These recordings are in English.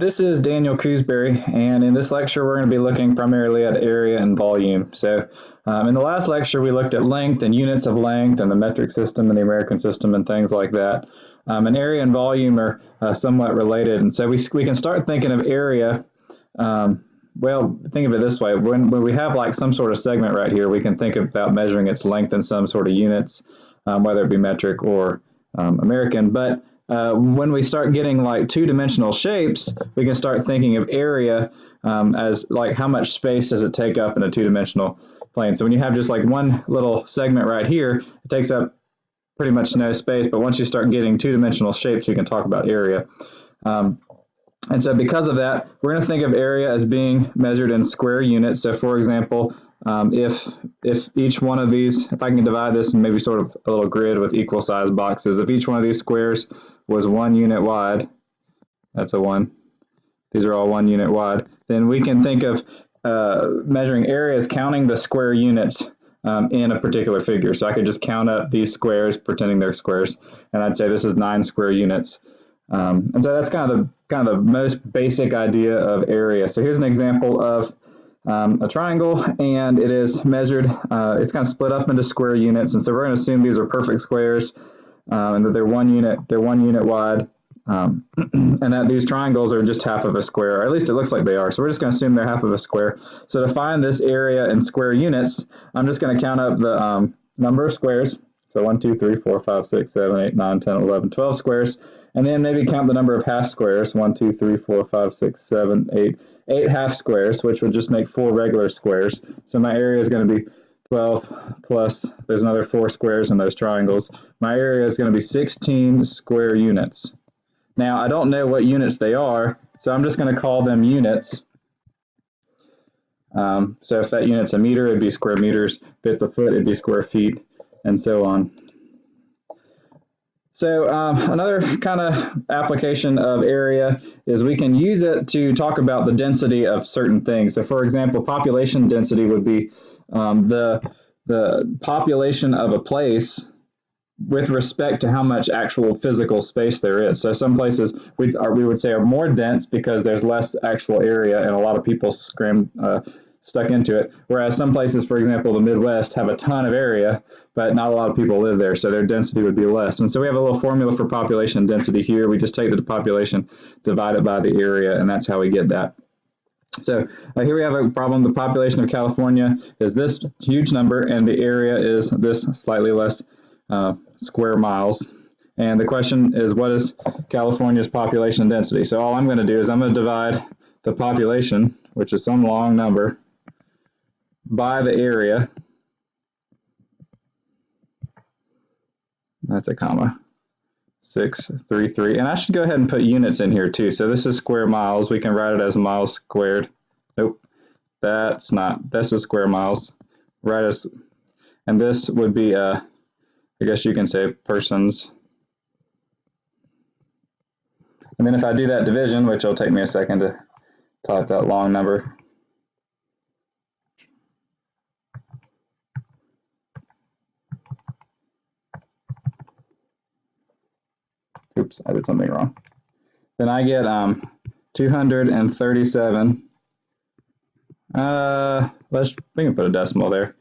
This is Daniel Coosbury, and in this lecture we're going to be looking primarily at area and volume. So in the last lecture we looked at length and units of length and the metric system and the American system and things like that. And area and volume are somewhat related, and so we can start thinking of area. Well, think of it this way. When we have like some sort of segment right here, we can think about measuring its length in some sort of units, whether it be metric or American. But when we start getting like two-dimensional shapes, we can start thinking of area as like how much space does it take up in a two-dimensional plane. So when you have just like one little segment right here, it takes up pretty much no space. But once you start getting two-dimensional shapes, you can talk about area. And so because of that, we're going to think of area as being measured in square units. So for example, if each one of these, if I can divide this in maybe sort of a little grid with equal size boxes, if each one of these squares was 1 unit wide, that's a 1, these are all 1 unit wide, then we can think of measuring area as counting the square units in a particular figure. So I could just count up these squares, pretending they're squares, and I'd say this is 9 square units. And so that's kind of the most basic idea of area. So here's an example of a triangle, and it is measured, it's kind of split up into square units, and so we're going to assume these are perfect squares, and that they're 1 unit wide, and that these triangles are just half of a square, or at least it looks like they are. So we're just going to assume they're half of a square. So to find this area in square units, I'm just going to count up the number of squares. So 1, 2, 3, 4, 5, 6, 7, 8, 9, 10, 11, 12 squares. And then maybe count the number of half squares, 1, 2, 3, 4, 5, 6, 7, 8 half squares, which would just make 4 regular squares. So my area is going to be 12 plus, there's another 4 squares in those triangles. My area is going to be 16 square units. Now, I don't know what units they are, so I'm just going to call them units. So if that unit's a meter, it'd be square meters. If it's a foot, it'd be square feet, and so on. So another kind of application of area is we can use it to talk about the density of certain things. So for example, population density would be the population of a place with respect to how much actual physical space there is. So some places we would say are more dense because there's less actual area and a lot of people stuck into it, whereas some places, for example, the Midwest, have a ton of area, but not a lot of people live there, so their density would be less. And so we have a little formula for population density here. We just take the population, divide it by the area, and that's how we get that. So here we have a problem. The population of California is this huge number, and the area is this slightly less square miles. And the question is, what is California's population density? So all I'm going to do is I'm going to divide the population, which is some long number, by the area. That's a comma. 633. And I should go ahead and put units in here too. So this is square miles. We can write it as miles squared. Nope, that's not. This is square miles. Write as, and this would be, I guess you can say persons. And then if I do that division, which will take me a second to type that long number. Oops, I did something wrong. Then I get 237. We can put a decimal there.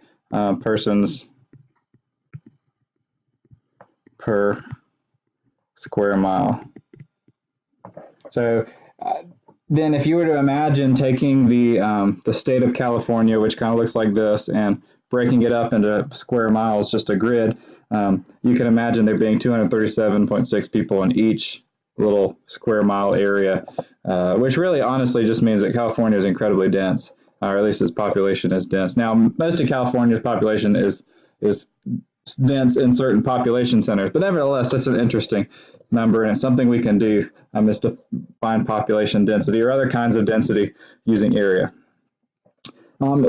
Persons per square mile. So then if you were to imagine taking the state of California, which kind of looks like this, and breaking it up into square miles, just a grid, you can imagine there being 237.6 people in each little square mile area, which really honestly just means that California is incredibly dense, or at least its population is dense. Now, most of California's population is dense in certain population centers, but nevertheless, it's an interesting number, and it's something we can do is to find population density or other kinds of density using area.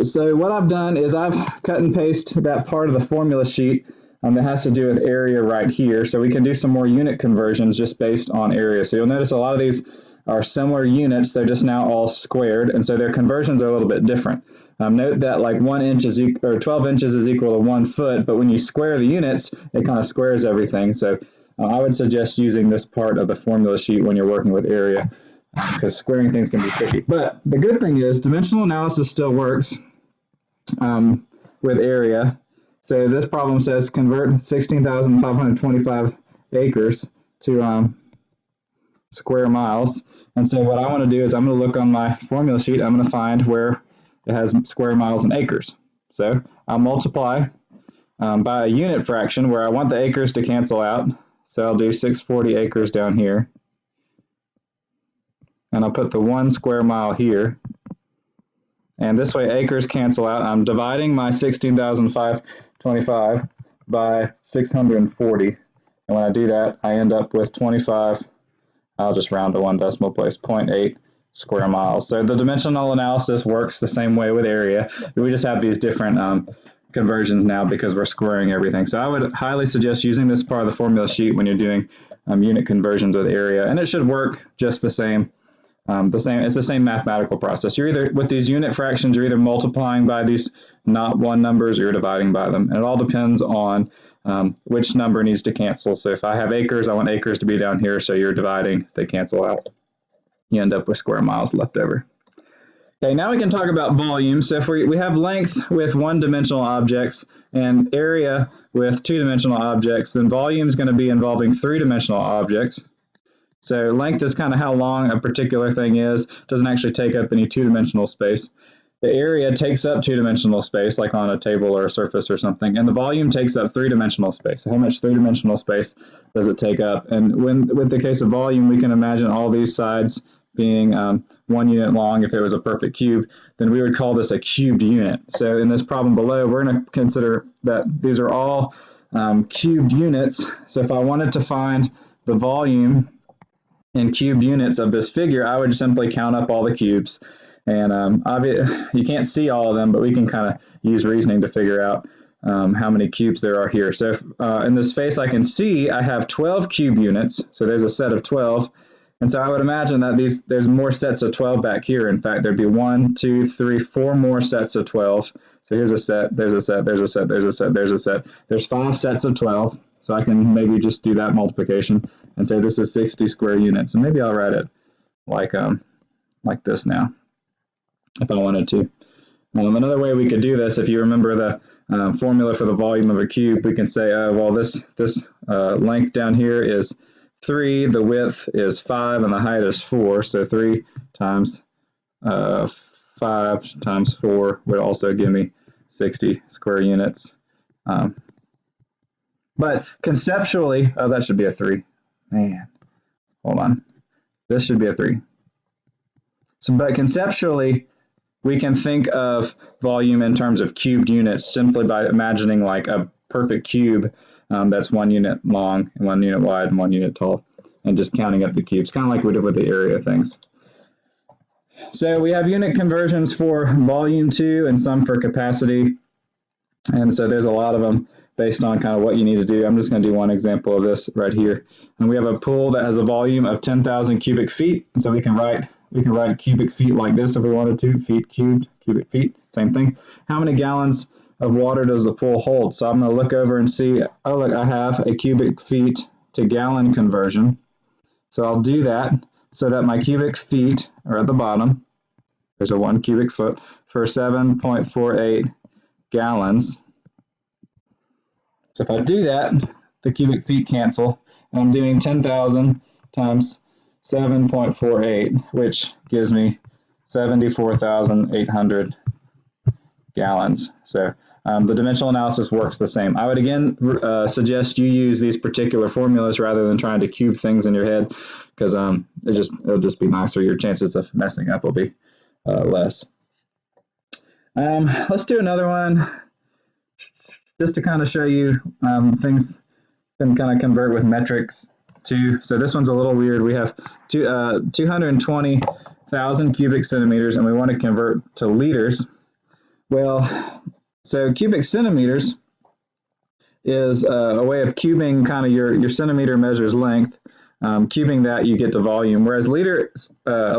So what I've done is I've cut and pasted that part of the formula sheet that has to do with area right here. So we can do some more unit conversions just based on area. So you'll notice a lot of these are similar units. They're just now all squared, and so their conversions are a little bit different. Note that like 1 inch is or 12 inches is equal to 1 foot, but when you square the units, it kind of squares everything. So I would suggest using this part of the formula sheet when you're working with area. because squaring things can be tricky. But the good thing is dimensional analysis still works with area. So this problem says convert 16,525 acres to square miles. And so what I want to do is I'm going to look on my formula sheet. I'm going to find where it has square miles and acres. So I'll multiply by a unit fraction where I want the acres to cancel out. So I'll do 640 acres down here. And I'll put the 1 square mile here. And this way acres cancel out. I'm dividing my 16,525 by 640. And when I do that, I end up with 25, I'll just round to one decimal place, 0.8 square miles. So the dimensional analysis works the same way with area. We just have these different conversions now because we're squaring everything. So I would highly suggest using this part of the formula sheet when you're doing unit conversions with area. And it should work just the same. It's the same mathematical process. You're either, with these unit fractions, you're either multiplying by these not one numbers or you're dividing by them. And it all depends on which number needs to cancel. So if I have acres, I want acres to be down here. So you're dividing, they cancel out. You end up with square miles left over. Okay, now we can talk about volume. So if we have length with one-dimensional objects and area with two-dimensional objects, then volume is going to be involving three-dimensional objects. So length is kind of how long a particular thing is. It doesn't actually take up any two-dimensional space. The area takes up two-dimensional space, like on a table or a surface or something, and the volume takes up three-dimensional space. So how much three-dimensional space does it take up? And with the case of volume, we can imagine all these sides being 1 unit long. If it was a perfect cube, then we would call this a cubed unit. So in this problem below, we're going to consider that these are all cubed units. So if I wanted to find the volume in cubed units of this figure, I would simply count up all the cubes. And you can't see all of them, but we can kind of use reasoning to figure out how many cubes there are here. So if, in this face I can see I have 12 cube units, so there's a set of 12. And so I would imagine that there's more sets of 12 back here. In fact, there'd be 1, 2, 3, 4 more sets of 12. So here's a set, there's a set, there's a set, there's a set, there's a set. There's 5 sets of 12. So I can maybe just do that multiplication and say this is 60 square units. And maybe I'll write it like this now, if I wanted to. Another way we could do this, if you remember the formula for the volume of a cube, we can say, well, this length down here is 3, the width is 5, and the height is 4. So 3 times 5 times 4 would also give me 60 square units. But conceptually, oh, that should be a 3. Man, hold on. This should be a 3. So, but conceptually, we can think of volume in terms of cubed units simply by imagining like a perfect cube that's 1 unit long and 1 unit wide and 1 unit tall, and just counting up the cubes, kind of like we did with the area things. So we have unit conversions for volume too, and some for capacity. And so there's a lot of them based on kind of what you need to do. I'm just going to do one example of this right here. And we have a pool that has a volume of 10,000 cubic feet. And so we can write cubic feet like this if we wanted to. Feet cubed, cubic feet, same thing. How many gallons of water does the pool hold? So I'm going to look over and see, oh look, I have a cubic feet to gallon conversion. So I'll do that so that my cubic feet are at the bottom. There's a 1 cubic foot for 7.48 gallons. So if I do that, the cubic feet cancel, and I'm doing 10,000 times 7.48, which gives me 74,800 gallons. So the dimensional analysis works the same. I would again suggest you use these particular formulas rather than trying to cube things in your head, because it'll just be nicer. Your chances of messing up will be less. Let's do another one, just to kind of show you things can kind of convert with metrics too. So this one's a little weird. We have 220,000 cubic centimeters, and we want to convert to liters. Well, so cubic centimeters is a way of cubing kind of your centimeter measures length. Cubing that, you get to volume, whereas a liter is a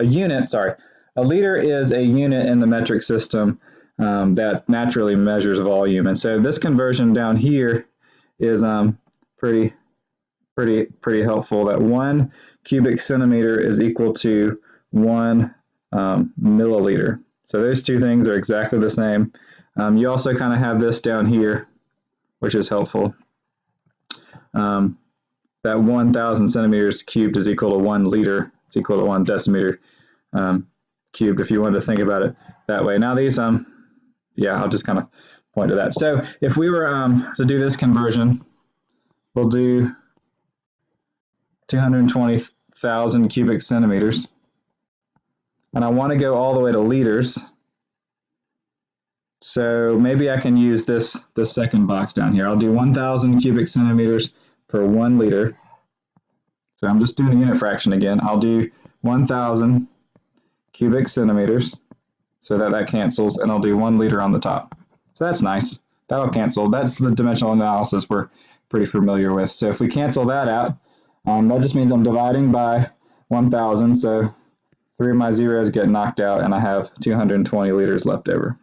unit. Sorry, a liter is a unit in the metric system that naturally measures volume. And so this conversion down here is pretty pretty helpful, that 1 cubic centimeter is equal to 1 milliliter. So those two things are exactly the same. You also kind of have this down here, which is helpful. That 1,000 centimeters cubed is equal to 1 liter. It's equal to 1 decimeter cubed, if you wanted to think about it that way. Now these, yeah, I'll just kind of point to that. So if we were to do this conversion, we'll do 220,000 cubic centimeters. And I want to go all the way to liters. So maybe I can use this second box down here. I'll do 1,000 cubic centimeters per 1 liter. So I'm just doing a unit fraction again. I'll do 1,000 cubic centimeters so that cancels, and I'll do 1 liter on the top. So that's nice. That'll cancel. That's the dimensional analysis we're pretty familiar with. So if we cancel that out, that just means I'm dividing by 1,000. So 3 of my zeros get knocked out, and I have 220 liters left over.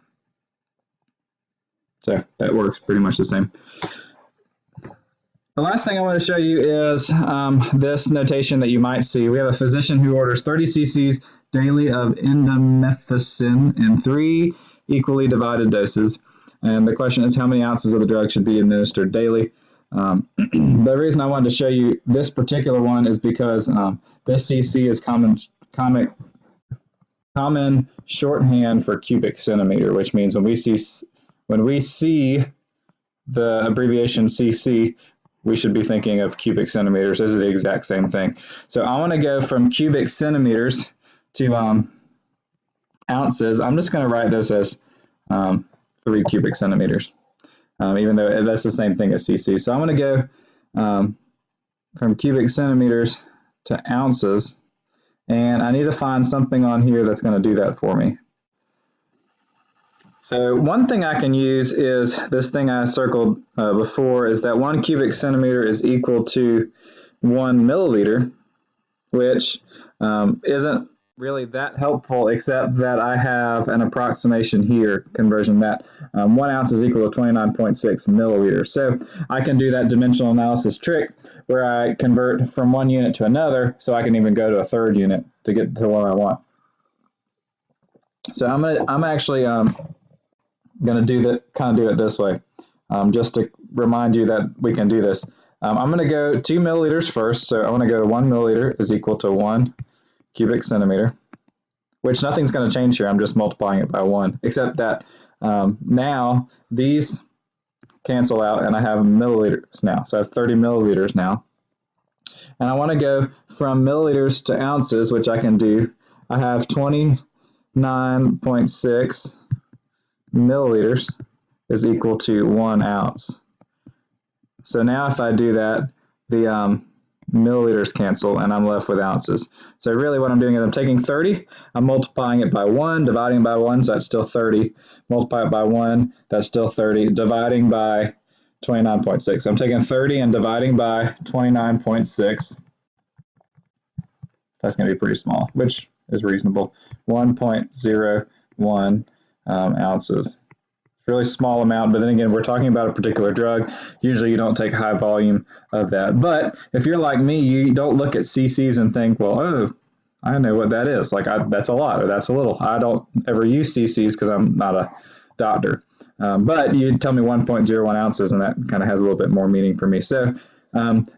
So that works pretty much the same. The last thing I want to show you is this notation that you might see. We have a physician who orders 30 cc's daily of indomethacin in 3 equally divided doses. And the question is, how many ounces of the drug should be administered daily? The reason I wanted to show you this particular one is because this cc is common shorthand for cubic centimeter, which means when we see the abbreviation cc, we should be thinking of cubic centimeters. Those are the exact same thing. So I want to go from cubic centimeters to ounces. I'm just going to write this as 3 cubic centimeters, even though that's the same thing as cc. So I'm going to go from cubic centimeters to ounces, and I need to find something on here that's going to do that for me. So one thing I can use is this thing I circled before, is that 1 cubic centimeter is equal to 1 milliliter, which isn't really that helpful, except that I have an approximation here, conversion that 1 ounce is equal to 29.6 milliliters. So I can do that dimensional analysis trick where I convert from one unit to another, so I can even go to a third unit to get to what I want. So I'm actually going to do it this way, just to remind you that we can do this. I'm going to go 2 milliliters first, so I want to go 1 milliliter is equal to 1 cubic centimeter, which nothing's going to change here. I'm just multiplying it by 1, except that now these cancel out, and I have milliliters now. So I have 30 milliliters now. And I want to go from milliliters to ounces, which I can do. I have 29.6 milliliters is equal to 1 ounce. So now if I do that, the milliliters cancel, and I'm left with ounces. So really what I'm doing is I'm taking 30, I'm multiplying it by 1, dividing by 1, so that's still 30. Multiply it by 1, that's still 30. Dividing by 29.6. So I'm taking 30 and dividing by 29.6. That's going to be pretty small, which is reasonable. 1.01 ounces. Really small amount, but then again, we're talking about a particular drug. Usually you don't take high volume of that. But if you're like me, you don't look at cc's and think, well, oh, I know what that is. Like, that's a lot or that's a little. I don't ever use cc's because I'm not a doctor. But you tell me 1.01 ounces, and that kind of has a little bit more meaning for me. So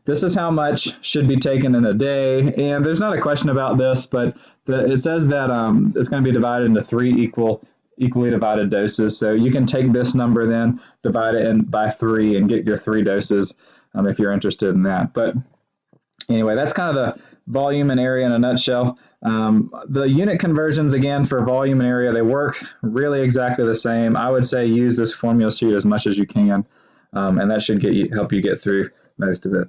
this is how much should be taken in a day. And there's not a question about this, but it says that it's going to be divided into 3 equally divided doses. So you can take this number then, divide it by 3, and get your 3 doses if you're interested in that. But anyway, that's kind of the volume and area in a nutshell. The unit conversions, again, for volume and area, they work really exactly the same. I would say use this formula sheet as much as you can, and that should help you get through most of it.